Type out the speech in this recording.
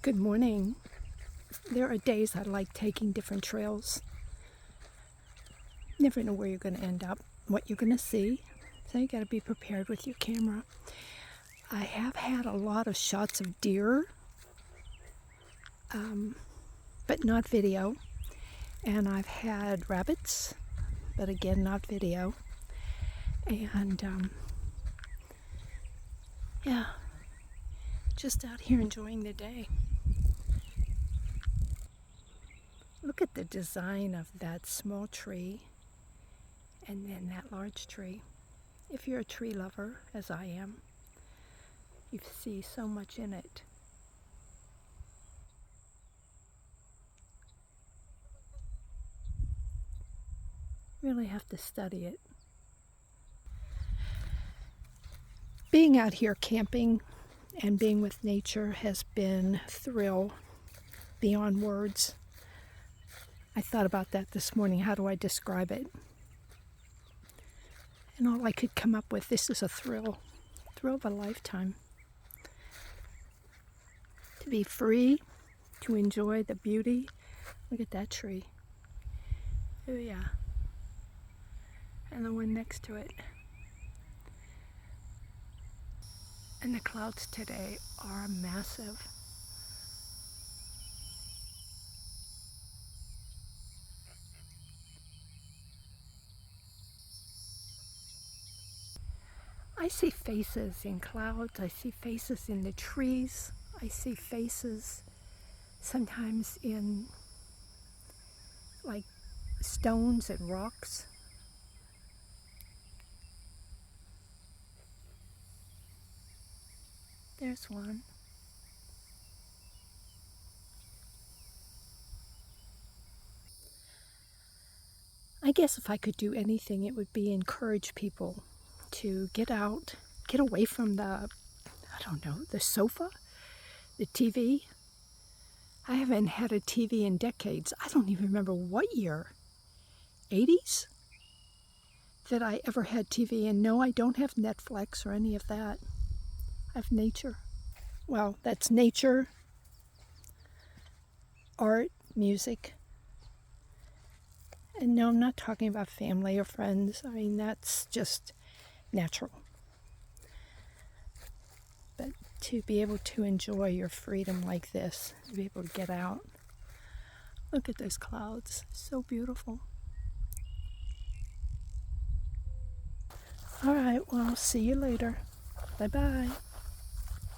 Good morning. There are days I like taking different trails. Never know where you're going to end up, what you're going to see, so you got to be prepared with your camera. I have had a lot of shots of deer, but not video. And I've had rabbits, but again, not video. And yeah, just out here enjoying the day. Look at the design of that small tree and then that large tree. If you're a tree lover, as I am, you see so much in it. Really have to study it. Being out here camping and being with nature has been a thrill beyond words. I thought about that this morning. How do I describe it? And all I could come up with, this is a thrill of a lifetime. To be free, to enjoy the beauty. Look at that tree. Oh yeah. And the one next to it. And the clouds today are massive. I see faces in clouds, I see faces in the trees, I see faces sometimes in like stones and rocks. There's one. I guess if I could do anything, it would be encourage people to get out, get away from the sofa, the TV. I haven't had a TV in decades. I don't even remember what year, 80s, that I ever had TV. And no, I don't have Netflix or any of that. I have nature. Well, that's nature, art, music. And no, I'm not talking about family or friends. I mean, that's just natural. But to be able to enjoy your freedom like this, to be able to get out. Look at those clouds, so beautiful. All right, well, see you later. Bye-bye.